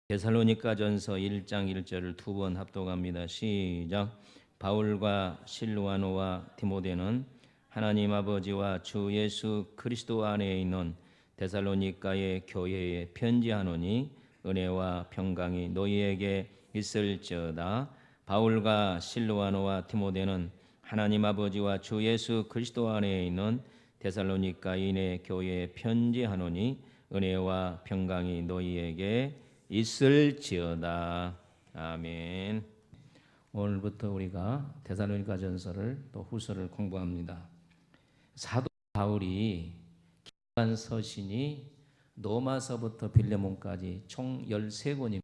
데살로니가전서 1장 1절을 두 번 합독합니다. 시작. 바울과 실루아노와 디모데는 하나님 아버지와 주 예수 그리스도 안에 있는 데살로니가의 교회에 편지하노니 은혜와 평강이 너희에게 있을지어다. 바울과 실루아노와 디모데는 하나님 아버지와 주 예수 그리스도 안에 있는 데살로니가인의 교회에 편지하노니 은혜와 평강이 너희에게 있을지어다. 아멘. 오늘부터 우리가 데살로니가전서를 또 후서를 공부합니다. 사도 바울이 기록한 서신이 로마서부터 빌레몬까지 총 13권입니다.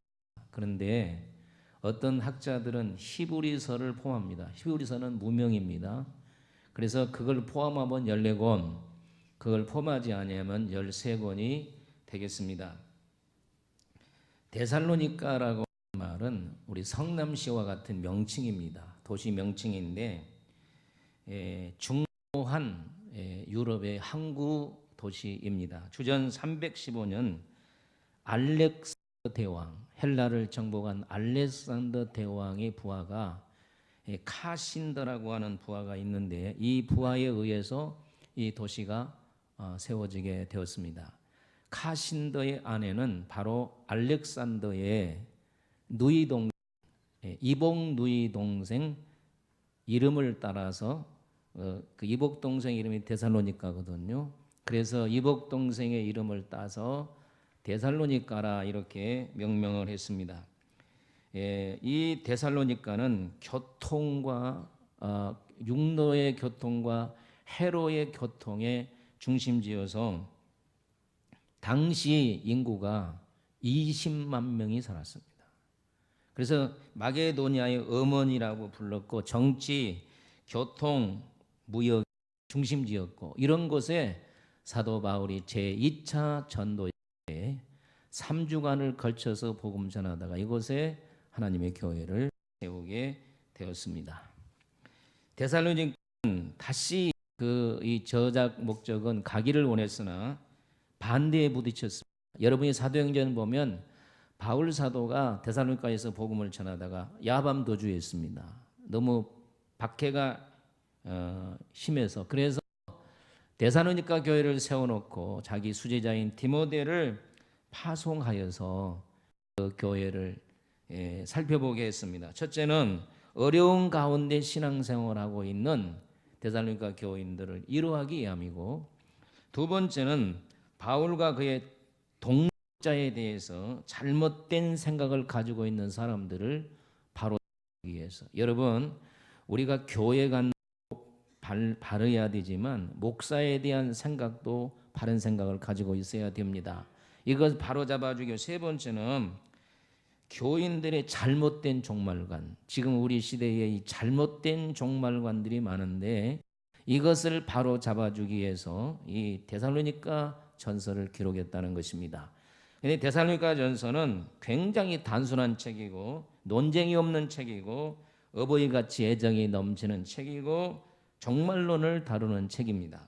그런데 어떤 학자들은 히브리서를 포함합니다. 히브리서는 무명입니다. 그래서 그걸 포함하면 14권, 그걸 포함하지 않으면 13권이 되겠습니다. 데살로니가라고 하는 말은 우리 성남시와 같은 명칭입니다. 도시 명칭인데 중요한 유럽의 항구 도시입니다. 주전 315년 알렉산더 대왕, 헬라를 정복한 알렉산더 대왕의 부하가 카신더라고 하는 부하가 있는데 이 부하에 의해서 이 도시가 세워지게 되었습니다. 카신더의 아내는 바로 알렉산더의 누이 동생, 이복 누이 동생 이름을 따라서 그 이복 동생 이름이 데살로니가거든요. 그래서 이복 동생의 이름을 따서 데살로니가라 이렇게 명명을 했습니다. 이 데살로니가는 교통과 육로의 교통과 해로의 교통의 중심지여서 당시 인구가 20만 명이 살았습니다. 그래서 마게도니아의 어머니라고 불렀고 정치, 교통, 무역 중심지였고 이런 곳에 사도 바울이 제2차 전도에 3주간을 걸쳐서 복음 전하다가 이곳에 하나님의 교회를 세우게 되었습니다. 데살로니가는 다시 이 저작 목적은 가기를 원했으나 반대에 부딪혔습니다. 여러분이 사도행전 보면 바울 사도가 데살로니가에서 복음을 전하다가 야밤 도주했습니다. 너무 박해가 심해서 그래서 데살로니가 교회를 세워놓고 자기 수제자인 디모데를 파송하여서 그 교회를 살펴보게 했습니다. 첫째는 어려운 가운데 신앙생활하고 있는 데살로니가 교인들을 위로하기 위함이고 두 번째는 바울과 그의 동자에 대해서 잘못된 생각을 가지고 있는 사람들을 바로 위해서 여러분 우리가 교회 간다고 바르야 되지만 목사에 대한 생각도 바른 생각을 가지고 있어야 됩니다. 이것 바로 잡아주기. 세 번째는 교인들의 잘못된 종말관. 지금 우리 시대에 이 잘못된 종말관들이 많은데 이것을 바로 잡아주기 위해서 이 데살로니가 전서를 기록했다는 것입니다. 근데 데살로니가 전서는 굉장히 단순한 책이고 논쟁이 없는 책이고 어버이같이 애정이 넘치는 책이고 종말론을 다루는 책입니다.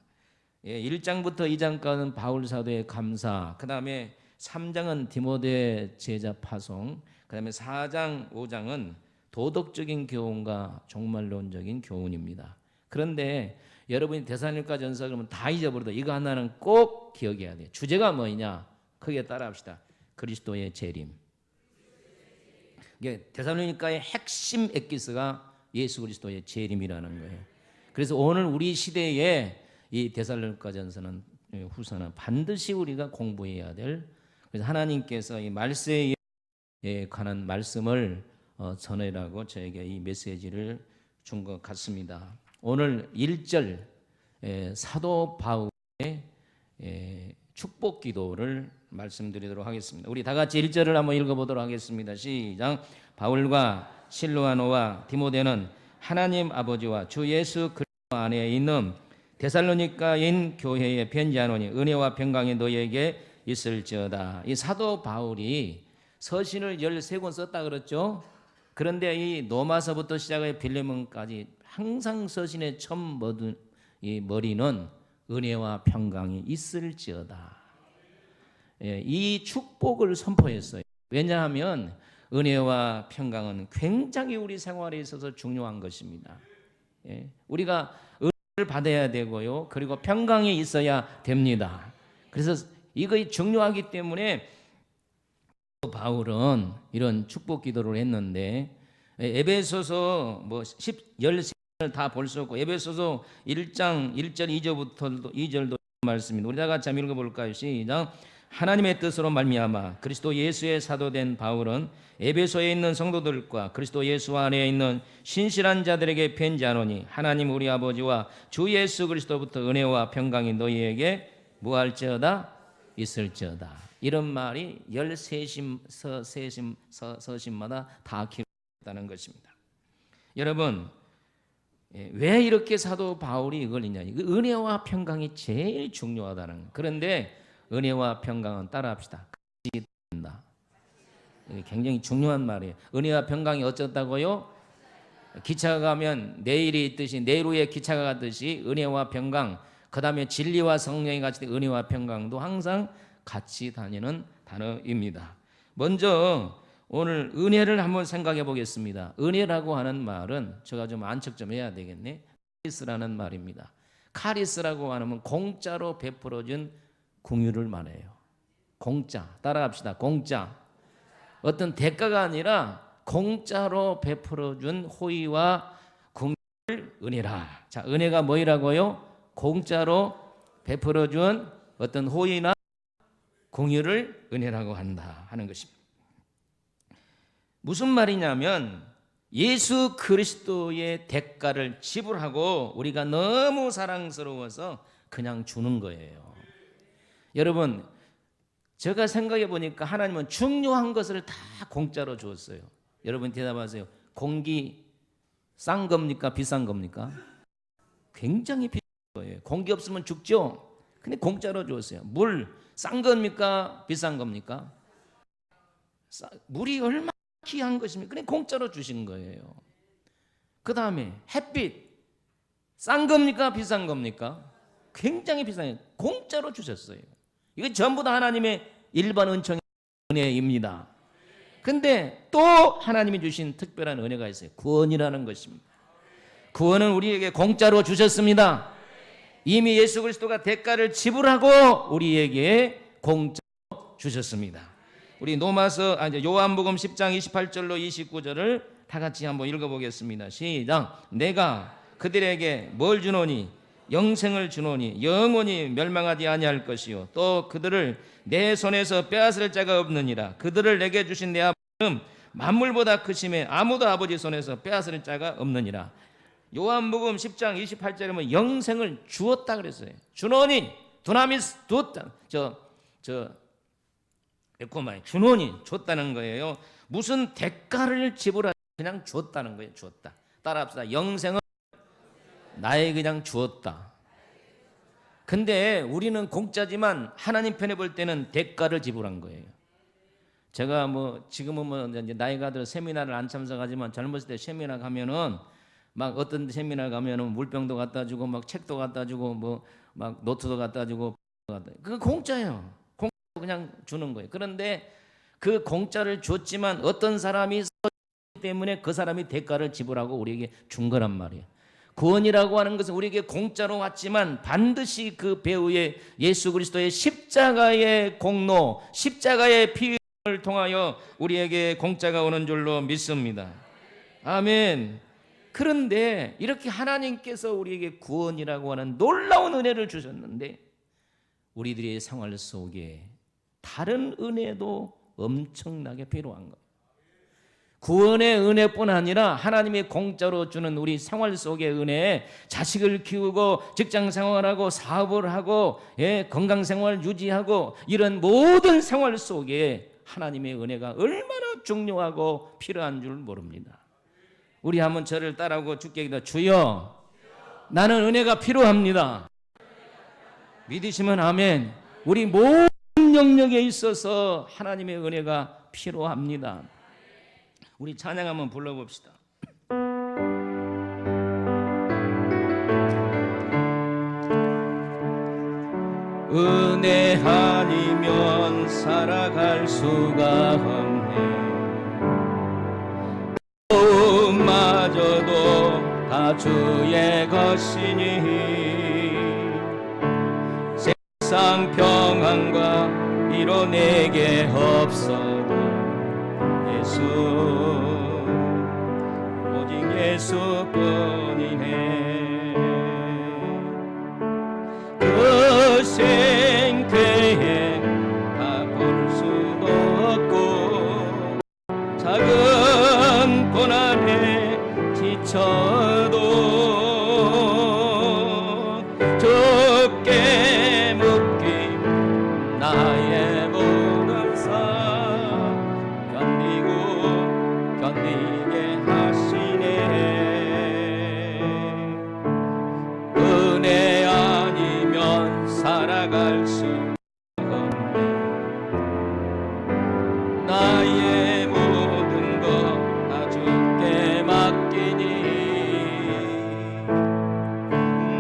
1장부터 2장까지는 바울 사도의 감사, 그 다음에 3장은 디모데 제자 파송, 그 다음에 4장, 5장은 도덕적인 교훈과 종말론적인 교훈입니다. 그런데 여러분이 데살로니가 전서 그러면 다 잊어버려도 이거 하나는 꼭 기억해야 돼요. 주제가 뭐냐? 크게 따라합시다. 그리스도의 재림. 이게 데살로니가의 핵심 엑기스가 예수 그리스도의 재림이라는 거예요. 그래서 오늘 우리 시대에 이 데살로니가 전서는 후서는 반드시 우리가 공부해야 될 그래서 하나님께서 이 말세에 관한 말씀을 전해라고 저에게 이 메시지를 준 것 같습니다. 오늘 1절 사도 바울의 축복 기도를 말씀드리도록 하겠습니다. 우리 다 같이 1절을 한번 읽어보도록 하겠습니다. 시작. 바울과 실루아노와 디모데는 하나님 아버지와 주 예수 그리스도 안에 있는 데살로니가인 교회에 편지하노니 은혜와 평강이 너희에게 있을지어다. 이 사도 바울이 서신을 13권 썼다 그랬죠. 그런데 이 로마서부터 시작해 빌레몬까지 항상 서신의 첫 이 머리는 은혜와 평강이 있을지어다. 이 축복을 선포했어요. 왜냐하면 은혜와 평강은 굉장히 우리 생활에 있어서 중요한 것입니다. 예, 우리가 은혜를 받아야 되고요. 그리고 평강이 있어야 됩니다. 그래서 이것이 중요하기 때문에 바울은 이런 축복 기도를 했는데, 에베소서 뭐 13을 다 볼 수 없고 에베소서 1장 1절 2절도 말씀입니다. 우리 다 같이 한번 읽어볼까요? 시작. 하나님의 뜻으로 말미암아 그리스도 예수의 사도된 바울은 에베소에 있는 성도들과 그리스도 예수 안에 있는 신실한 자들에게 편지하노니 하나님 우리 아버지와 주 예수 그리스도부터 은혜와 평강이 너희에게 무할지어다 있을지어다. 이런 말이 13심 서신마다 다 기록했다는 것입니다. 여러분, 왜 이렇게 사도 바울이 이걸 했냐? 은혜와 평강이 제일 중요하다는 거예요. 그런데 은혜와 평강은 따라합시다. 같이 된다. 이게 굉장히 중요한 말이에요. 은혜와 평강이 어쩌다고요? 기차가 가면 내일이 있듯이 내일 후에 기차가 가듯이 은혜와 평강, 그 다음에 진리와 성령이 같이 은혜와 평강도 항상 같이 다니는 단어입니다. 먼저 오늘 은혜를 한번 생각해 보겠습니다. 은혜라고 하는 말은 제가 좀 안척 좀 해야 되겠네. 카리스라는 말입니다. 카리스라고 하면 공짜로 베풀어준 공유를 말해요. 공짜. 따라합시다. 공짜. 어떤 대가가 아니라 공짜로 베풀어준 호의와 공유를 은혜라. 자, 은혜가 뭐이라고요? 공짜로 베풀어준 어떤 호의나 공유를 은혜라고 한다 하는 것입니다. 무슨 말이냐면 예수 그리스도의 대가를 지불하고 우리가 너무 사랑스러워서 그냥 주는 거예요. 여러분, 제가 생각해 보니까 하나님은 중요한 것을 다 공짜로 주었어요. 여러분 대답하세요. 공기 싼 겁니까? 비싼 겁니까? 굉장히 비싼 거예요. 공기 없으면 죽죠. 근데 공짜로 주었어요. 물 싼 겁니까? 비싼 겁니까? 물이 얼마나 귀한 것입니까? 그냥 공짜로 주신 거예요. 그 다음에 햇빛 싼 겁니까? 비싼 겁니까? 굉장히 비싸요. 공짜로 주셨어요. 이거 전부 다 하나님의 일반 은총의 은혜입니다. 근데 또 하나님이 주신 특별한 은혜가 있어요. 구원이라는 것입니다. 구원은 우리에게 공짜로 주셨습니다. 이미 예수 그리스도가 대가를 지불하고 우리에게 공짜로 주셨습니다. 우리 요한복음 10장 28절로 29절을 다 같이 한번 읽어보겠습니다. 시작. 내가 그들에게 뭘 주노니? 영생을 주노니 영원히 멸망하지 아니할 것이요 또 그들을 내 손에서 빼앗을 자가 없느니라. 그들을 내게 주신 내 아버지는 만물보다 크심에 아무도 아버지 손에서 빼앗을 자가 없느니라. 요한복음 10장 28절에 보면 영생을 주었다 그랬어요. 주노니 두나미스 줬다. 주노니 줬다는 거예요. 무슨 대가를 지불하지 그냥 줬다는 거예요. 줬다. 따라합시다. 영생을 나에게 그냥 주었다. 근데 우리는 공짜지만 하나님 편에 볼 때는 대가를 지불한 거예요. 제가 지금은 이제 나이가 들어 세미나를 안 참석하지만 젊었을 때 세미나 가면은 막 어떤 세미나 가면은 물병도 갖다 주고 막 책도 갖다 주고 막 노트도 갖다 주고 그거 공짜예요. 공짜로 그냥 주는 거예요. 그런데 그 공짜를 줬지만 어떤 사람이 때문에 그 사람이 대가를 지불하고 우리에게 준 거란 말이에요. 구원이라고 하는 것은 우리에게 공짜로 왔지만 반드시 그 배후에 예수 그리스도의 십자가의 공로, 십자가의 피를 통하여 우리에게 공짜가 오는 줄로 믿습니다. 아멘. 그런데 이렇게 하나님께서 우리에게 구원이라고 하는 놀라운 은혜를 주셨는데 우리들의 생활 속에 다른 은혜도 엄청나게 필요한 거예요. 구원의 은혜뿐 아니라 하나님의 공짜로 주는 우리 생활 속의 은혜, 자식을 키우고 직장 생활하고 사업을 하고 건강 생활 유지하고 이런 모든 생활 속에 하나님의 은혜가 얼마나 중요하고 필요한 줄 모릅니다. 우리 한번 저를 따라하고 주께 기도. 주여, 나는 은혜가 필요합니다. 믿으시면 아멘. 우리 모든 영역에 있어서 하나님의 은혜가 필요합니다. 우리 찬양 한번 불러봅시다. 은혜 아니면 살아갈 수가 없네. 마저도 다 주의 것이니 세상 평안과 이뤄내게 없어도 예수, 오직 예수뿐이네. 그 생태에 다 볼 수도 없고 작은 고난에 지쳐도 적게 묶인 나의 모든 삶 견디게 하시네. 은혜 아니면 살아갈 수 없네. 나의 모든 것 다 주께 맡기니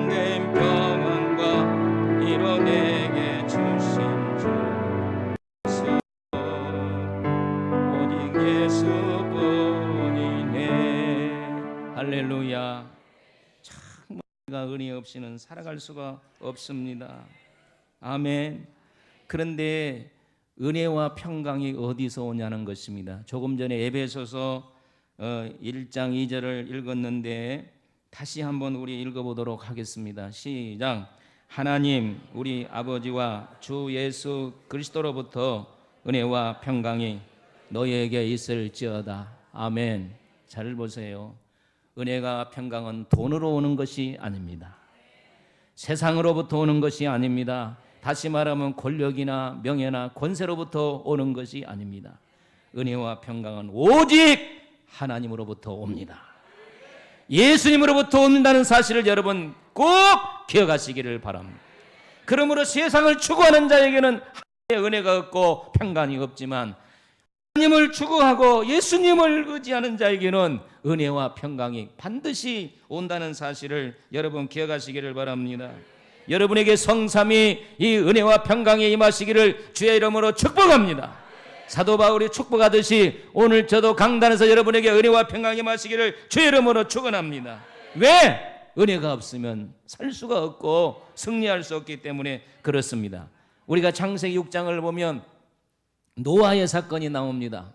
내 평안과 이뤄내게 주신 주 예수, 오직 예수뿐이네. 할렐루야. 정말 우리가 은혜 없이는 살아갈 수가 없습니다. 아멘. 그런데 은혜와 평강이 어디서 오냐는 것입니다. 조금 전에 에베소서 1장 2절을 읽었는데 다시 한번 우리 읽어보도록 하겠습니다. 시작. 하나님 우리 아버지와 주 예수 그리스도로부터 은혜와 평강이 너희에게 있을지어다. 아멘. 잘 보세요. 은혜가 평강은 돈으로 오는 것이 아닙니다. 세상으로부터 오는 것이 아닙니다. 다시 말하면 권력이나 명예나 권세로부터 오는 것이 아닙니다. 은혜와 평강은 오직 하나님으로부터 옵니다. 예수님으로부터 온다는 사실을 여러분 꼭 기억하시기를 바랍니다. 그러므로 세상을 추구하는 자에게는 하나님의 은혜가 없고 평강이 없지만 하나님을 추구하고 예수님을 의지하는 자에게는 은혜와 평강이 반드시 온다는 사실을 여러분 기억하시기를 바랍니다. 여러분에게 성삼위 이 은혜와 평강이 임하시기를 주의 이름으로 축복합니다. 사도 바울이 축복하듯이 오늘 저도 강단에서 여러분에게 은혜와 평강이 임하시기를 주의 이름으로 축원합니다. 왜? 은혜가 없으면 살 수가 없고 승리할 수 없기 때문에 그렇습니다. 우리가 창세기 6장을 보면 노아의 사건이 나옵니다.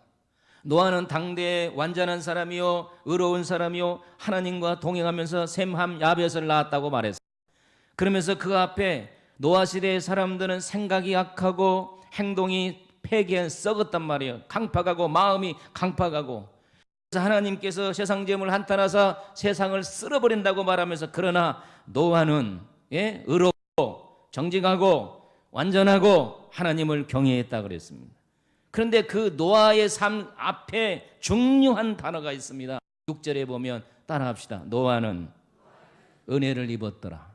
노아는 당대에 완전한 사람이요 의로운 사람이요 하나님과 동행하면서 셈, 함, 야벳을 낳았다고 말했어요. 그러면서 그 앞에 노아 시대의 사람들은 생각이 약하고 행동이 폐기한 썩었단 말이에요. 강팍하고 마음이 강팍하고. 그래서 하나님께서 세상 죄물 한탄하사 세상을 쓸어버린다고 말하면서 그러나 노아는 의롭고 정직하고 완전하고 하나님을 경외했다 그랬습니다. 그런데 그 노아의 삶 앞에 중요한 단어가 있습니다. 6절에 보면 따라합시다. 노아는 은혜를 입었더라.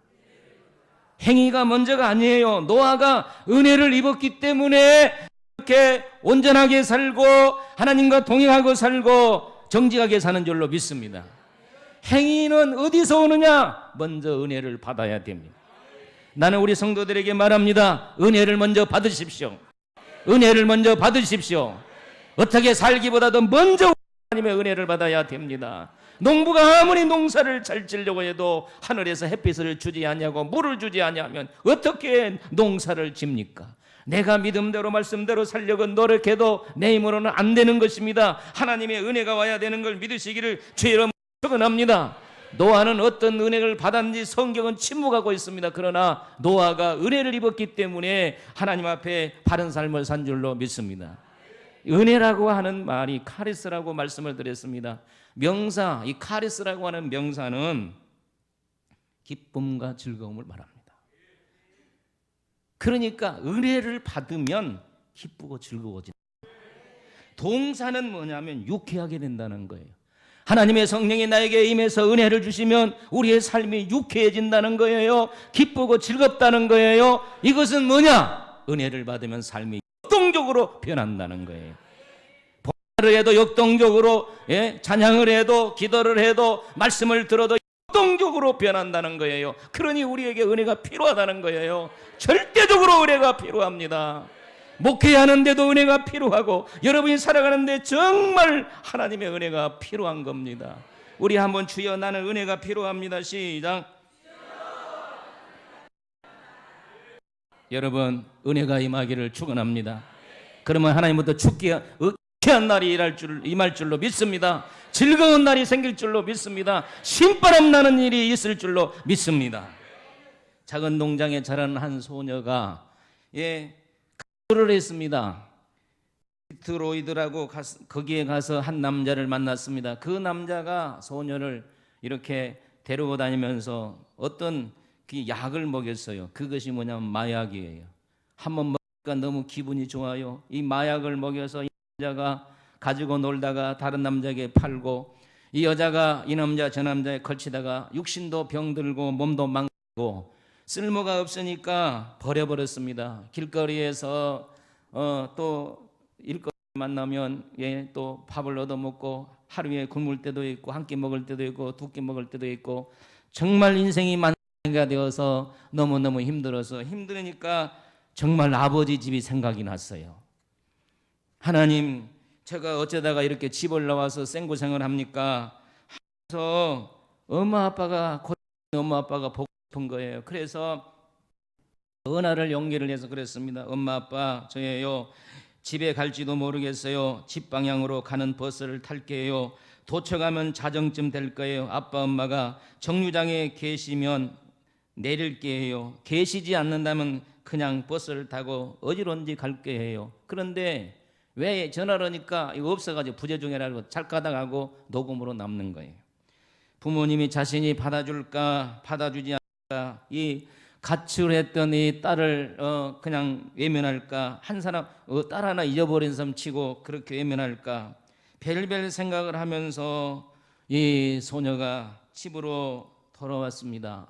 행위가 먼저가 아니에요. 노아가 은혜를 입었기 때문에 이렇게 온전하게 살고 하나님과 동행하고 살고 정직하게 사는 줄로 믿습니다. 행위는 어디서 오느냐? 먼저 은혜를 받아야 됩니다. 나는 우리 성도들에게 말합니다. 은혜를 먼저 받으십시오. 은혜를 먼저 받으십시오. 어떻게 살기보다도 먼저 하나님의 은혜를 받아야 됩니다. 농부가 아무리 농사를 잘 지려고 해도 하늘에서 햇빛을 주지 않냐고 물을 주지 않냐면 어떻게 농사를 집니까? 내가 믿음대로 말씀대로 살려고 노력해도 내 힘으로는 안 되는 것입니다. 하나님의 은혜가 와야 되는 걸 믿으시기를 주의 이름으로 축원합니다. 노아는 어떤 은혜를 받았는지 성경은 침묵하고 있습니다. 그러나 노아가 은혜를 입었기 때문에 하나님 앞에 바른 삶을 산 줄로 믿습니다. 은혜라고 하는 말이 카리스라고 말씀을 드렸습니다. 명사, 이 카리스라고 하는 명사는 기쁨과 즐거움을 말합니다. 그러니까 은혜를 받으면 기쁘고 즐거워진다. 동사는 뭐냐면 유쾌하게 된다는 거예요. 하나님의 성령이 나에게 임해서 은혜를 주시면 우리의 삶이 유쾌해진다는 거예요. 기쁘고 즐겁다는 거예요. 이것은 뭐냐? 은혜를 받으면 삶이 역동적으로 변한다는 거예요. 봉사를 해도 역동적으로, 찬양을 해도 기도를 해도 말씀을 들어도 역동적으로 변한다는 거예요. 그러니 우리에게 은혜가 필요하다는 거예요. 절대적으로 은혜가 필요합니다. 목회하는데도 은혜가 필요하고 여러분이 살아가는데 정말 하나님의 은혜가 필요한 겁니다. 우리 한번 주여 나는 은혜가 필요합니다. 시작. 여러분 은혜가 임하기를 축원합니다. 그러면 하나님부터 유쾌한 날이 임할 줄로 믿습니다. 즐거운 날이 생길 줄로 믿습니다. 신바람 나는 일이 있을 줄로 믿습니다. 작은 농장에 자라는 한 소녀가 가출을 했습니다. 디트로이드라고 거기에 가서 한 남자를 만났습니다. 그 남자가 소녀를 이렇게 데리고 다니면서 어떤 그 약을 먹였어요. 그것이 뭐냐면 마약이에요. 한번 먹으니까 너무 기분이 좋아요. 이 마약을 먹여서 이 남자가 가지고 놀다가 다른 남자에게 팔고, 이 여자가 이 남자 저 남자에 걸치다가 육신도 병들고 몸도 망가지고 쓸모가 없으니까 버려버렸습니다. 길거리에서 또 일거리 만나면 또 밥을 얻어먹고 하루에 굶을 때도 있고 한 끼 먹을 때도 있고 두 끼 먹을 때도 있고 정말 인생이 만개가 되어서 너무너무 힘들으니까 정말 아버지 집이 생각이 났어요. 하나님, 제가 어쩌다가 이렇게 집을 나와서 생고생을 합니까? 그래서 엄마 아빠가 보고 싶은 거예요. 그래서 전화를 연결을 해서 그랬습니다. 엄마 아빠 저예요. 집에 갈지도 모르겠어요. 집 방향으로 가는 버스를 탈게요. 도착하면 자정쯤 될 거예요. 아빠 엄마가 정류장에 계시면 내릴게요. 계시지 않는다면 그냥 버스를 타고 어디론지 갈게 해요. 그런데 왜 전화를 하니까 이거 없어가지고 부재중이라고 찰까닥하고 녹음으로 남는 거예요. 부모님이 자신이 받아줄까 받아주지 않을까, 이 가출했던 이 딸을 그냥 외면할까, 한 사람 딸 하나 잊어버린 사람 치고 그렇게 외면할까, 별별 생각을 하면서 이 소녀가 집으로 돌아왔습니다.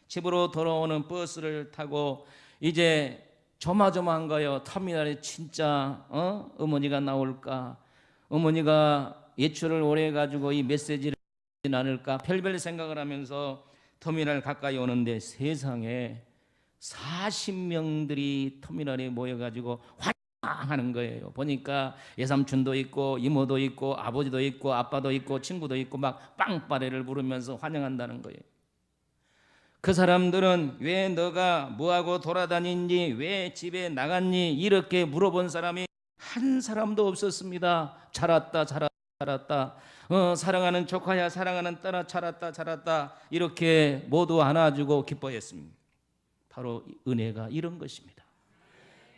집으로 돌아오는 버스를 타고 이제 조마조마한 거예요. 터미널에 진짜 어머니가 나올까, 어머니가 예출을 오래 가지고 이 메시지를 않을까, 별별 생각을 하면서 터미널 가까이 오는데 세상에 40명들이 터미널에 모여가지고 환영하는 거예요. 보니까 예삼촌도 있고 이모도 있고 아버지도 있고 아빠도 있고 친구도 있고 막 빵빠레를 부르면서 환영한다는 거예요. 그 사람들은 왜 너가 뭐하고 돌아다니니, 왜 집에 나갔니, 이렇게 물어본 사람이 한 사람도 없었습니다. 잘 왔다 사랑하는 조카야, 사랑하는 딸아, 잘 왔다 이렇게 모두 안아주고 기뻐했습니다. 바로 은혜가 이런 것입니다.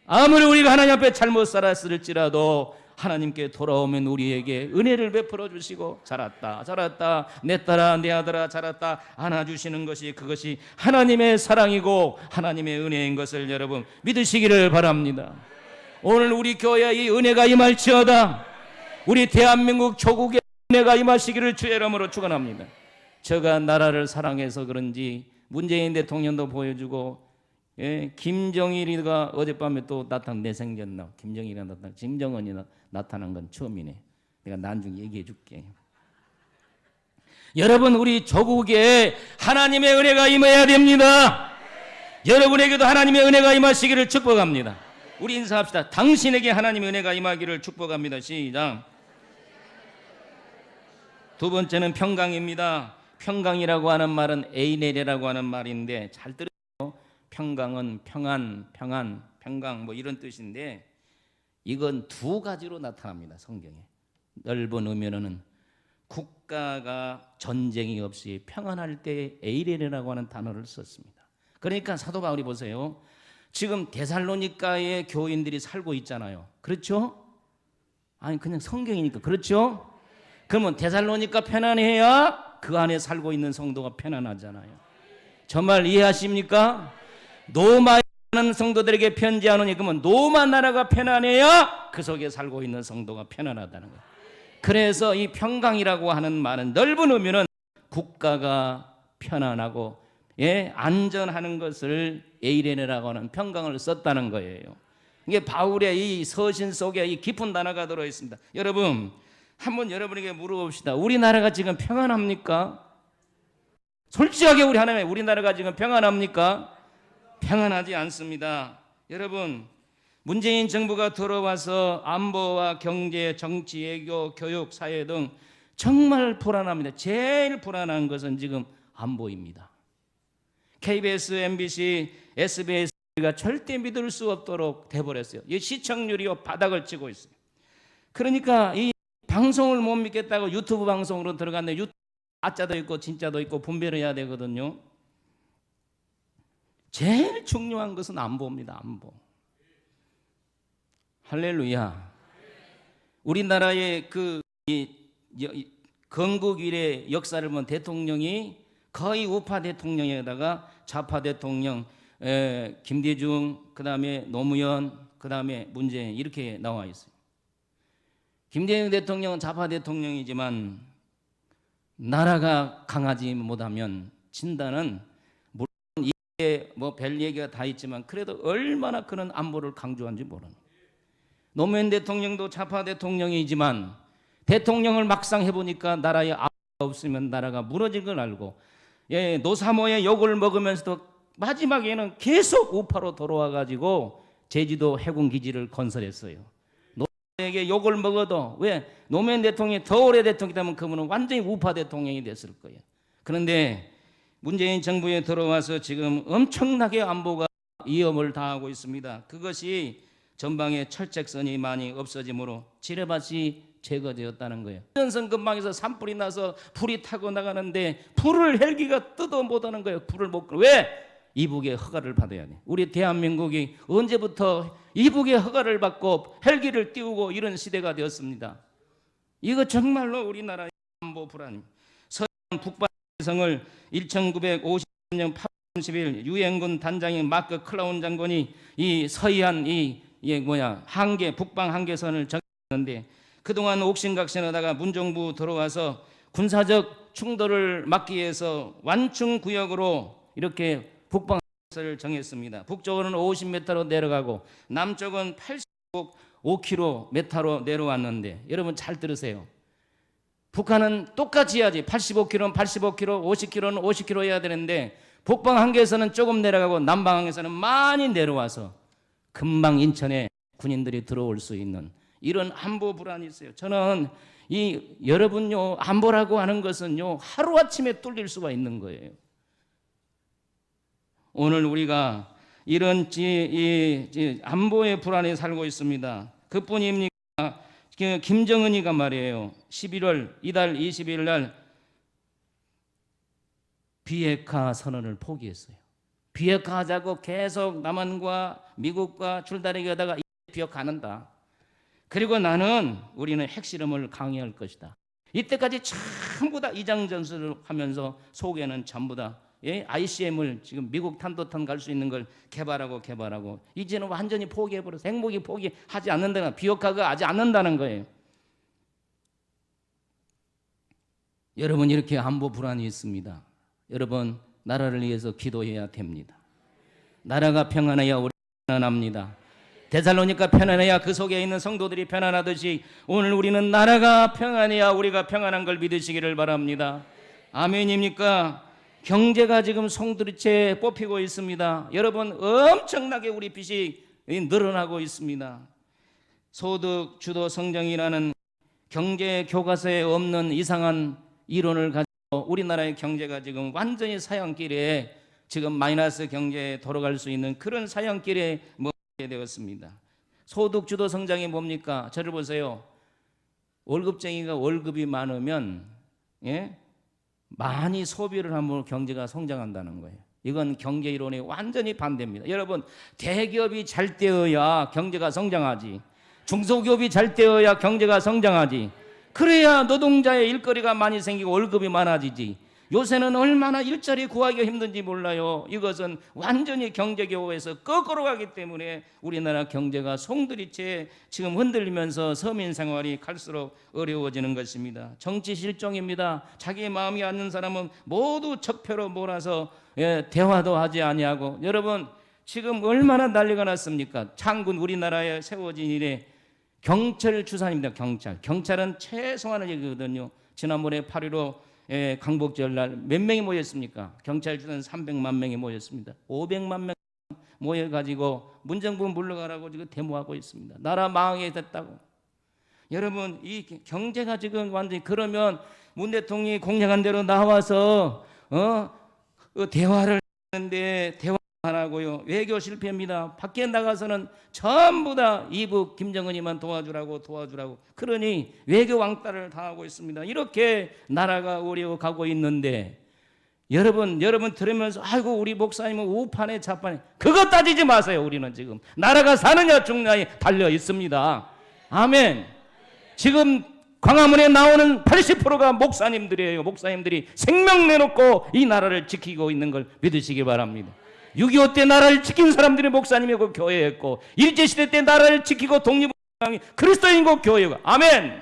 아무리 우리가 하나님 앞에 잘못 살았을지라도 하나님께 돌아오면 우리에게 은혜를 베풀어 주시고 잘 왔다 내 딸아 내 아들아 잘 왔다 안아주시는 것이, 그것이 하나님의 사랑이고 하나님의 은혜인 것을 여러분 믿으시기를 바랍니다. 오늘 우리 교회에 이 은혜가 임할지어다. 우리 대한민국 조국에 은혜가 임하시기를 주의 이름으로 축원합니다. 제가 나라를 사랑해서 그런지 문재인 대통령도 보여주고, 김정일이가 어젯밤에 또 생겼나, 김정일이 김정은이 나타난 건 처음이네. 내가 나중에 얘기해 줄게. 여러분, 우리 조국에 하나님의 은혜가 임해야 됩니다. 여러분에게도 하나님의 은혜가 임하시기를 축복합니다. 우리 인사합시다. 당신에게 하나님의 은혜가 임하기를 축복합니다. 시작. 두 번째는 평강입니다. 평강이라고 하는 말은 에이네레라고 하는 말인데 잘 들으세요. 평강은 평강 뭐 이런 뜻인데 이건 두 가지로 나타납니다. 성경에. 넓은 의미로는 국가가 전쟁이 없이 평안할 때 에이레네라고 하는 단어를 썼습니다. 그러니까 사도 바울이 보세요. 지금 데살로니가의 교인들이 살고 있잖아요. 그렇죠? 아니 그냥 성경이니까 그렇죠? 그러면 데살로니가 편안해야 그 안에 살고 있는 성도가 편안하잖아요. 정말 이해하십니까? 노마에 사는 성도들에게 편지하노니, 그러면 노마 나라가 편안해야 그 속에 살고 있는 성도가 편안하다는 거예요. 그래서 이 평강이라고 하는 말은 넓은 의미는 국가가 편안하고 안전하는 것을 에이레네라고 하는 평강을 썼다는 거예요. 이게 바울의 이 서신 속에 이 깊은 단어가 들어 있습니다. 여러분, 한번 여러분에게 물어봅시다. 우리나라가 지금 평안합니까? 솔직하게 우리 하나님, 우리나라가 지금 평안합니까? 평안하지 않습니다. 여러분, 문재인 정부가 들어와서 안보와 경제, 정치, 외교, 교육, 사회 등 정말 불안합니다. 제일 불안한 것은 지금 안보입니다. KBS, MBC, SBS가 절대 믿을 수 없도록 돼버렸어요. 이 시청률이 바닥을 치고 있어요. 그러니까 이 방송을 못 믿겠다고 유튜브 방송으로 들어갔는데 유튜브 가짜도 있고 진짜도 있고 분별을 해야 되거든요. 제일 중요한 것은 안보입니다. 안보. 할렐루야. 우리나라의 건국 이래 역사를 보면 대통령이 거의 우파 대통령에다가 좌파 대통령, 김대중, 그 다음에 노무현, 그 다음에 문재인 이렇게 나와 있어요. 김대중 대통령은 좌파 대통령이지만 나라가 강하지 못하면 진다는, 물론 이게 뭐 별 얘기가 다 있지만 그래도 얼마나 그런 안보를 강조한지 모르는. 노무현 대통령도 좌파 대통령이지만 대통령을 막상 해보니까 나라에 안보가 없으면 나라가 무너진 걸 알고, 노사모의 욕을 먹으면서도 마지막에는 계속 우파로 돌아와가지고 제주도 해군기지를 건설했어요. 노사모에게 욕을 먹어도, 왜? 노무현 대통령이 더 오래 대통령이라면 그분은 완전히 우파 대통령이 됐을 거예요. 그런데 문재인 정부에 들어와서 지금 엄청나게 안보가 위험을 당하고 있습니다. 그것이 전방에 철책선이 많이 없어지므로 지뢰밭이 제거되었다는 거예요. 전선 근방에서 산불이 나서 불이 타고 나가는데 불을 헬기가 뜯어 못하는 거예요. 불을 못. 왜? 이북의 허가를 받아야 돼. 우리 대한민국이 언제부터 이북의 허가를 받고 헬기를 띄우고 이런 시대가 되었습니다. 이거 정말로 우리나라의 안보 불안입니다. 서해안 북방성을 1950년 8월 30일 유엔군 단장인 마크 클라운 장군이 이 서해안 한계, 북방 한계선을 정했는데, 그동안 옥신각신하다가 문정부 들어와서 군사적 충돌을 막기 위해서 완충구역으로 이렇게 북방 한계선을 정했습니다. 북쪽으로는 50m로 내려가고 남쪽은 85km로 내려왔는데, 여러분 잘 들으세요. 북한은 똑같이 해야지. 85km는 85km, 50km는 50km 해야 되는데 북방 한계선은 조금 내려가고 남방 한계선은 많이 내려와서 금방 인천에 군인들이 들어올 수 있는 이런 안보 불안이 있어요. 저는 여러분요, 안보라고 하는 것은요, 하루아침에 뚫릴 수가 있는 거예요. 오늘 우리가 이런 안보의 불안에 살고 있습니다. 그뿐입니까? 김정은이가 말이에요. 11월 이달 20일 날 비핵화 선언을 포기했어요. 비핵화 하자고 계속 남한과 미국과 줄다리기 하다가 비핵화 안 한다. 그리고 우리는 핵실험을 강행할 것이다. 이때까지 전부 다 이장전술을 하면서 속에는 전부 다 ICM을 지금 미국 탄도탄 갈 수 있는 걸 개발하고 이제는 완전히 포기해버려서 핵무기 포기하지 않는다는, 비핵화가 하지 않는다는 거예요. 여러분, 이렇게 안보 불안이 있습니다. 여러분, 나라를 위해서 기도해야 됩니다. 나라가 평안해야 우리 편안합니다. 데살로니가 편안해야 그 속에 있는 성도들이 편안하듯이 오늘 우리는 나라가 평안해야 우리가 평안한 걸 믿으시기를 바랍니다. 아멘입니까? 경제가 지금 송두리째 뽑히고 있습니다. 여러분, 엄청나게 우리 빚이 늘어나고 있습니다. 소득 주도 성장이라는 경제 교과서에 없는 이상한 이론을 가지고 우리나라의 경제가 지금 완전히 사형길에, 지금 마이너스 경제에 돌아갈 수 있는 그런 사형길에 머물게 되었습니다. 소득 주도 성장이 뭡니까? 저를 보세요. 월급쟁이가 월급이 많으면 많이 소비를 하면 경제가 성장한다는 거예요. 이건 경제 이론에 완전히 반대입니다. 여러분, 대기업이 잘 되어야 경제가 성장하지, 중소기업이 잘 되어야 경제가 성장하지, 그래야 노동자의 일거리가 많이 생기고 월급이 많아지지. 요새는 얼마나 일자리 구하기가 힘든지 몰라요. 이것은 완전히 경제교회에서 거꾸로 가기 때문에 우리나라 경제가 송두리째 지금 흔들리면서 서민 생활이 갈수록 어려워지는 것입니다. 정치 실종입니다. 자기 마음이 앉는 사람은 모두 적폐로 몰아서 대화도 하지 아니하고. 여러분, 지금 얼마나 난리가 났습니까? 창군 우리나라에 세워진 이래 경찰 추산입니다. 경찰은 최소한을 얘기거든요. 지난번에 8.15 광복절 날 몇 명이 모였습니까? 경찰주는 300만 명이 모였습니다. 500만 명 모여가지고 문정부 물러가라고 지금 데모하고 있습니다. 나라 망하게 됐다고. 여러분, 이 경제가 지금 완전히, 그러면 문 대통령이 공약한 대로 나와서 대화를 하는데 대화 안 하고요. 외교 실패입니다. 밖에 나가서는 전부 다 이북 김정은이만 도와주라고. 그러니 외교 왕따를 당하고 있습니다. 이렇게 나라가 어려워가고 있는데 여러분 들으면서 아이고 우리 목사님은 우판에 좌판에, 그거 따지지 마세요. 우리는 지금 나라가 사느냐 죽느냐에 달려 있습니다. 아멘. 지금 광화문에 나오는 80%가 목사님들이에요. 목사님들이 생명 내놓고 이 나라를 지키고 있는 걸 믿으시기 바랍니다. 6.25 때 나라를 지킨 사람들이 목사님이고 교회였고, 일제시대 때 나라를 지키고 독립운동이 그리스도인고 교회고. 아멘.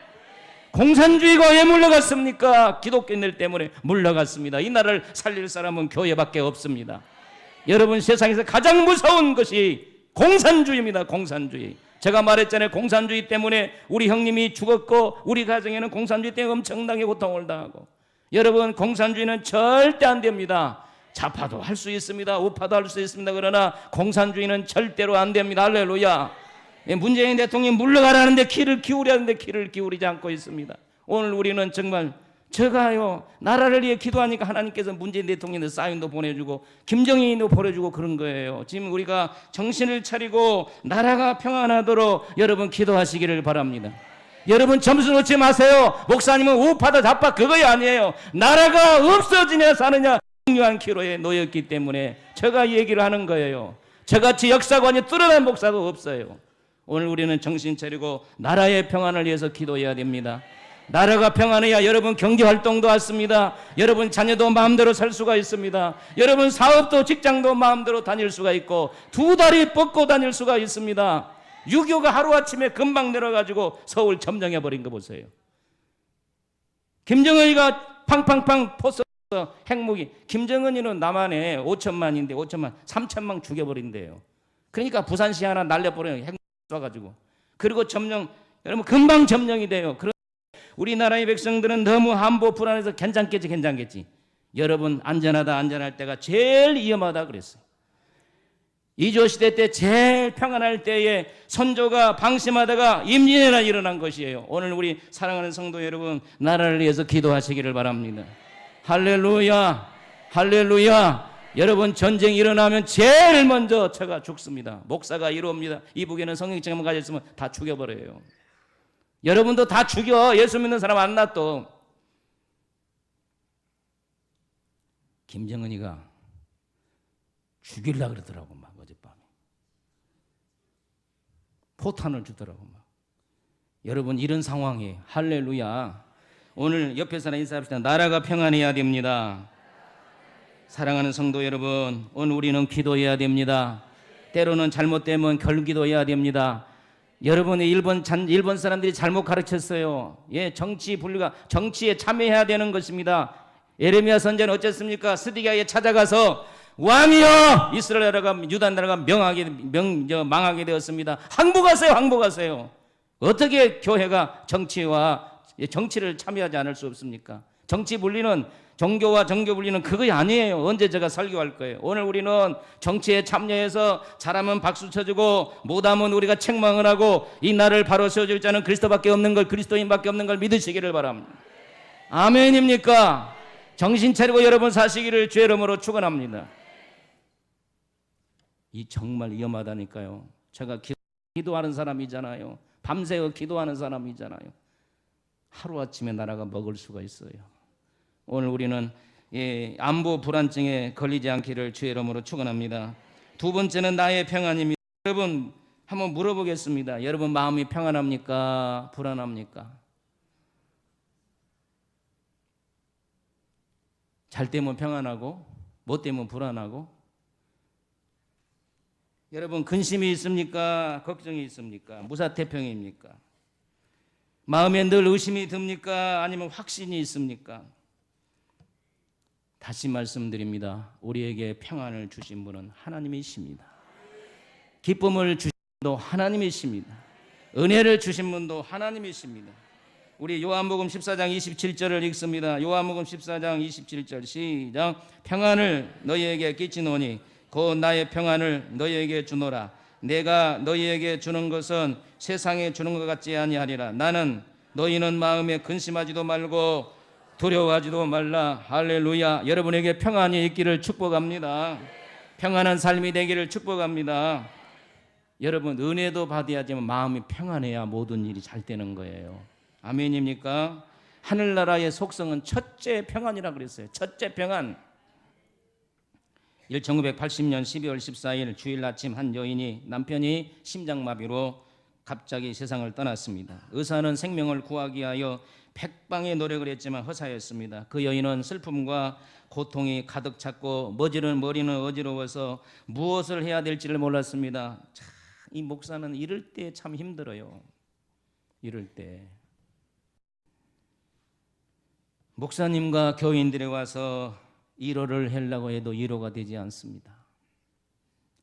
공산주의가 왜 물러갔습니까? 기독교인들 때문에 물러갔습니다. 이 나라를 살릴 사람은 교회밖에 없습니다. 여러분, 세상에서 가장 무서운 것이 공산주의입니다. 공산주의. 제가 말했잖아요. 공산주의 때문에 우리 형님이 죽었고 우리 가정에는 공산주의 때문에 엄청나게 고통을 당하고. 여러분, 공산주의는 절대 안 됩니다. 좌파도 할 수 있습니다. 우파도 할 수 있습니다. 그러나 공산주의는 절대로 안 됩니다. 할렐루야. 문재인 대통령이 물러가라는데 귀를 기울이는데 귀를 기울이지 않고 있습니다. 오늘 우리는 정말, 제가요 나라를 위해 기도하니까 하나님께서 문재인 대통령의 사인도 보내주고 김정일도 보내주고 그런 거예요. 지금 우리가 정신을 차리고 나라가 평안하도록 여러분 기도하시기를 바랍니다. 여러분 점수 놓지 마세요. 목사님은 우파다 좌파 그거이 아니에요. 나라가 없어지냐 사느냐 중요한 기로에 놓였기 때문에 제가 얘기를 하는 거예요. 저같이 역사관이 뚜렷한 목사도 없어요. 오늘 우리는 정신 차리고 나라의 평안을 위해서 기도해야 됩니다. 나라가 평안해야 여러분 경제활동도 왔습니다. 여러분 자녀도 마음대로 살 수가 있습니다. 여러분 사업도 직장도 마음대로 다닐 수가 있고 두 다리 뻗고 다닐 수가 있습니다. 6.25가 하루아침에 금방 내려가지고 서울 점령해버린 거 보세요. 김정은이가 팡팡팡 포서 핵무기, 김정은이는 남한에 5천만인데 3천만 죽여버린대요. 그러니까 부산시 하나 날려버려요. 핵무기 쏴가지고. 그리고 점령, 여러분 금방 점령이 돼요. 우리나라의 백성들은 너무 한보 불안해서 괜찮겠지. 여러분 안전할 때가 제일 위험하다 그랬어요. 이조시대 때 제일 평안할 때에 선조가 방심하다가 임진왜란이 일어난 것이에요. 오늘 우리 사랑하는 성도 여러분, 나라를 위해서 기도하시기를 바랍니다. 할렐루야, 할렐루야. 여러분 전쟁이 일어나면 제일 먼저 제가 죽습니다. 목사가 이루옵니다. 이북에는 성경책만 가졌으면 다 죽여버려요. 여러분도 다 죽여. 예수 믿는 사람 안 놔둬. 김정은이가 죽이려고 그러더라고 막 어젯밤에. 포탄을 주더라고 막. 여러분 이런 상황에 할렐루야. 오늘 옆에 사람 인사합시다. 나라가 평안해야 됩니다. 사랑하는 성도 여러분, 오늘 우리는 기도해야 됩니다. 때로는 잘못되면 결기도해야 됩니다. 여러분의 일본 사람들이 잘못 가르쳤어요. 예, 정치에 참여해야 되는 것입니다. 예레미야 선지자는 어쨌습니까? 스디기야에 찾아가서 왕이여, 이스라엘 나라가 유다 나라가 망하게 되었습니다. 항복하세요. 어떻게 교회가 정치를 참여하지 않을 수 없습니까? 정치 분리는, 종교와 정교 분리는 그거 아니에요. 언제 제가 설교할 거예요. 오늘 우리는 정치에 참여해서 잘하면 박수 쳐주고 못하면 우리가 책망을 하고 이 나라를 바로 세워줄 자는 그리스도밖에 없는 걸, 그리스도인밖에 없는 걸 믿으시기를 바랍니다. 아멘입니까? 정신 차리고 여러분 사시기를 주의 이름으로 축원합니다. 이 정말 위험하다니까요. 제가 기도하는 사람이잖아요. 밤새워 기도하는 사람이잖아요. 하루아침에 나라가 먹을 수가 있어요. 오늘 우리는 안보 불안증에 걸리지 않기를 주의 이름으로 축원합니다. 두 번째는 나의 평안입니다. 여러분 한번 물어보겠습니다. 여러분 마음이 평안합니까? 불안합니까? 잘 때면 평안하고 못 때면 불안하고. 여러분 근심이 있습니까? 걱정이 있습니까? 무사태평입니까? 마음에 늘 의심이 듭니까? 아니면 확신이 있습니까? 다시 말씀드립니다. 우리에게 평안을 주신 분은 하나님이십니다. 기쁨을 주신 분도 하나님이십니다. 은혜를 주신 분도 하나님이십니다. 우리 요한복음 14장 27절을 읽습니다. 요한복음 14장 27절 시작. 평안을 너희에게 끼치노니 곧 나의 평안을 너희에게 주노라. 내가 너희에게 주는 것은 세상에 주는 것 같지 아니하리라. 나는 너희는 마음에 근심하지도 말고 두려워하지도 말라. 할렐루야. 여러분에게 평안이 있기를 축복합니다. 평안한 삶이 되기를 축복합니다. 여러분, 은혜도 받아야지만 마음이 평안해야 모든 일이 잘 되는 거예요. 아멘입니까? 하늘나라의 속성은 첫째 평안이라 그랬어요. 첫째 평안. 1980년 12월 14일 주일 아침 한 여인이 남편이 심장마비로 갑자기 세상을 떠났습니다. 의사는 생명을 구하기 위하여 백방의 노력을 했지만 허사였습니다. 그 여인은 슬픔과 고통이 가득 찼고 머지른 머리는 어지러워서 무엇을 해야 될지를 몰랐습니다. 참, 이 목사는 이럴 때 참 힘들어요. 이럴 때 목사님과 교인들이 와서 위로를 하려고 해도 위로가 되지 않습니다.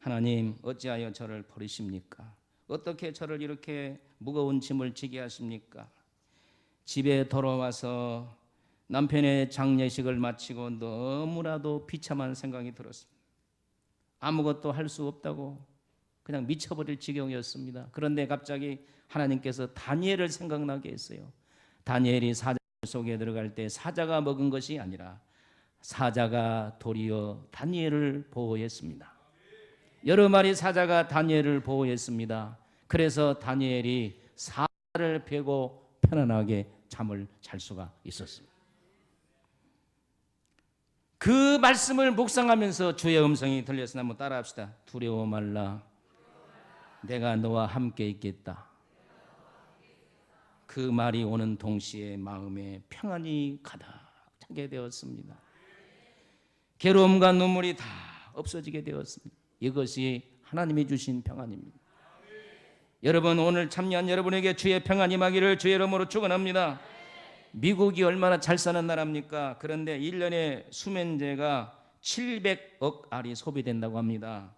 하나님, 어찌하여 저를 버리십니까? 어떻게 저를 이렇게 무거운 짐을 지게 하십니까? 집에 돌아와서 남편의 장례식을 마치고 너무나도 비참한 생각이 들었습니다. 아무것도 할 수 없다고 그냥 미쳐버릴 지경이었습니다. 그런데 갑자기 하나님께서 다니엘을 생각나게 했어요. 다니엘이 사자 속에 들어갈 때 사자가 먹은 것이 아니라 사자가 도리어 다니엘을 보호했습니다. 여러 마리 사자가 다니엘을 보호했습니다. 그래서 다니엘이 사자를 베고 편안하게 잠을 잘 수가 있었습니다. 그 말씀을 묵상하면서 주의 음성이 들렸으나 한번 따라합시다. 두려워 말라. 내가 너와 함께 있겠다. 그 말이 오는 동시에 마음에 평안이 가득 차게 되었습니다. 괴로움과 눈물이 다 없어지게 되었습니다. 이것이 하나님이 주신 평안입니다. 여러분, 오늘 참여한 여러분에게 주의 평안 임하기를 주의 이름으로 축원합니다. 미국이 얼마나 잘 사는 나라입니까? 그런데 1년에 수면제가 700억 알이 소비된다고 합니다.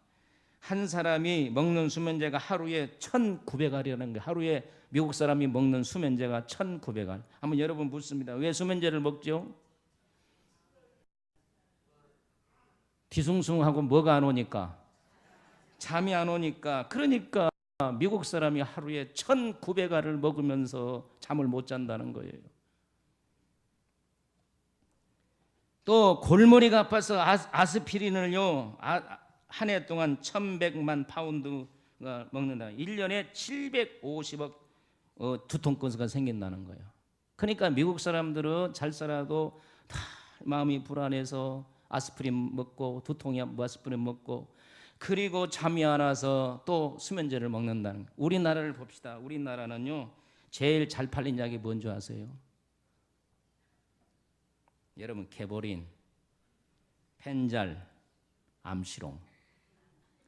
한 사람이 먹는 수면제가 하루에 1,900알이라는 거예요. 하루에 미국 사람이 먹는 수면제가 1,900알. 한번 여러분 묻습니다. 왜 수면제를 먹죠? 뒤숭숭하고 뭐가 안 오니까? 잠이 안 오니까. 그러니까 미국 사람이 하루에 1,900알을 먹으면서 잠을 못 잔다는 거예요. 또 골머리가 아파서 아스피린을요 한 해 동안 1,100만 파운드가 먹는다. 1년에 750억 두통건수가 생긴다는 거예요. 그러니까 미국 사람들은 잘 살아도 다 마음이 불안해서 아스피린 먹고 두통이 아스피린 먹고 그리고 잠이 안 와서 또 수면제를 먹는다는 거예요. 우리나라를 봅시다. 우리나라는요 제일 잘 팔린 약이 뭔지 아세요? 여러분, 개보린, 펜잘, 암시롱.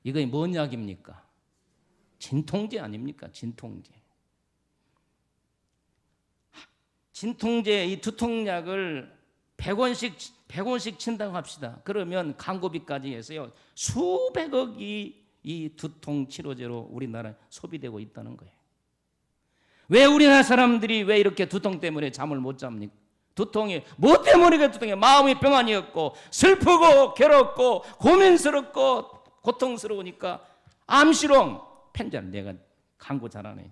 이거 뭔 약입니까? 진통제 아닙니까? 진통제. 진통제 이 두통약을 100원씩 친다고 합시다. 그러면 광고비까지 해서요 수백억이 이 두통 치료제로 우리나라에 소비되고 있다는 거예요. 왜 우리나라 사람들이 왜 이렇게 두통 때문에 잠을 못 잡니까? 두통이 뭐 때문에 두통이 마음이 평안이 없고 슬프고 괴롭고 고민스럽고 고통스러우니까 암시롱, 펜잘, 내가 광고 잘하네.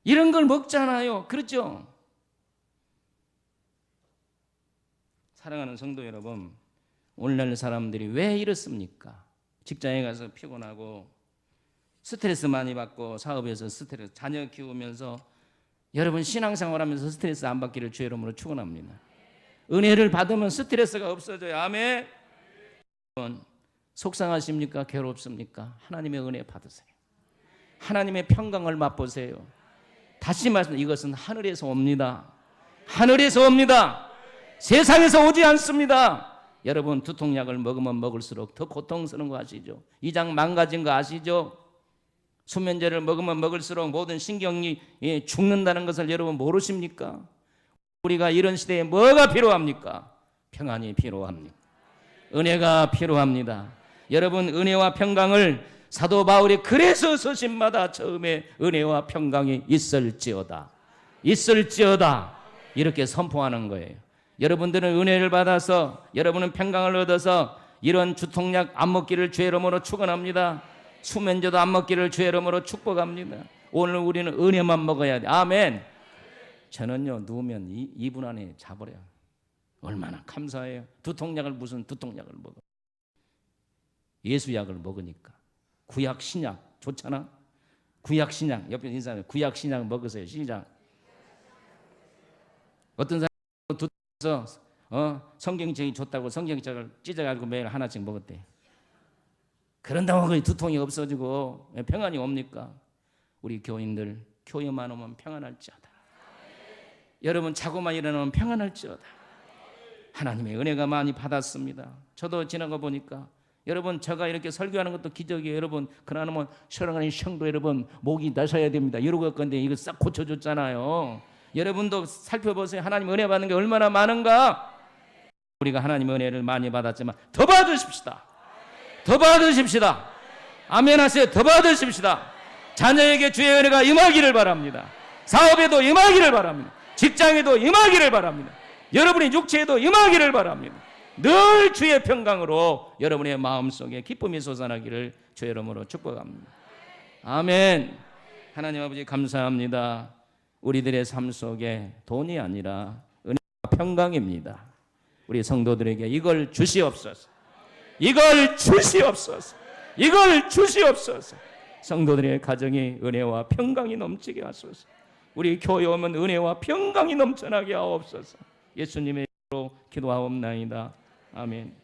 이런 걸 먹잖아요. 그렇죠? 사랑하는 성도 여러분, 오늘날 사람들이 왜 이렇습니까? 직장에 가서 피곤하고 스트레스 많이 받고 사업에서 스트레스, 자녀 키우면서 여러분 신앙생활하면서 스트레스 안 받기를 주의 이름으로 축원합니다. 은혜를 받으면 스트레스가 없어져요. 아멘. 속상하십니까? 괴롭습니까? 하나님의 은혜 받으세요. 하나님의 평강을 맛보세요. 다시 말씀, 이것은 하늘에서 옵니다. 하늘에서 옵니다. 세상에서 오지 않습니다. 여러분, 두통약을 먹으면 먹을수록 더 고통스러운 거 아시죠? 이장 망가진 거 아시죠? 수면제를 먹으면 먹을수록 모든 신경이 죽는다는 것을 여러분 모르십니까? 우리가 이런 시대에 뭐가 필요합니까? 평안이 필요합니다. 은혜가 필요합니다. 여러분, 은혜와 평강을 사도 바울이 그래서 서신마다 처음에 은혜와 평강이 있을지어다. 있을지어다. 이렇게 선포하는 거예요. 여러분들은 은혜를 받아서 여러분은 평강을 얻어서 이런 주통약 안 먹기를 주의 이름으로 축원합니다. 수면제도 안 먹기를 주의 이름으로 축복합니다. 오늘 우리는 은혜만 먹어야 돼. 아멘. 저는요 누우면 2분 안에 자버려요. 얼마나 감사해요. 두통약을 무슨 두통약을 먹어. 예수약을 먹으니까. 구약 신약 좋잖아. 구약 신약 옆에 인사하면 구약 신약 먹으세요. 시작. 어떤 사람이 두통에서 성경책이 좋다고 성경책을 찢어가지고 매일 하나씩 먹었대. 그런다고 그 두통이 없어지고 평안이 옵니까? 우리 교인들 교회만 오면 평안할지어다. 여러분 자고만 일어나면 평안할지어다. 하나님의 은혜가 많이 받았습니다. 저도 지나가 보니까 여러분 제가 이렇게 설교하는 것도 기적이에요. 여러분 그러면 사랑하는 성도 여러분 목이 나서야 됩니다. 이러고 건데 이거 싹 고쳐줬잖아요. 여러분도 살펴보세요. 하나님 은혜 받는 게 얼마나 많은가. 우리가 하나님 은혜를 많이 받았지만 더 받으십시다. 더 받으십시다. 아멘 하세요. 더 받으십시다. 자녀에게 주의 은혜가 임하기를 바랍니다. 사업에도 임하기를 바랍니다. 직장에도 임하기를 바랍니다. 여러분의 육체에도 임하기를 바랍니다. 늘 주의 평강으로 여러분의 마음속에 기쁨이 솟아나기를 주의 이름으로 축복합니다. 아멘. 하나님 아버지 감사합니다. 우리들의 삶 속에 돈이 아니라 은혜와 평강입니다. 우리 성도들에게 이걸 주시옵소서. 이걸 주시옵소서. 이걸 주시옵소서. 성도들의 가정이 은혜와 평강이 넘치게 하소서. 우리 교회 오면 은혜와 평강이 넘쳐나게 하옵소서. 예수님의 이름으로 기도하옵나이다. 아멘.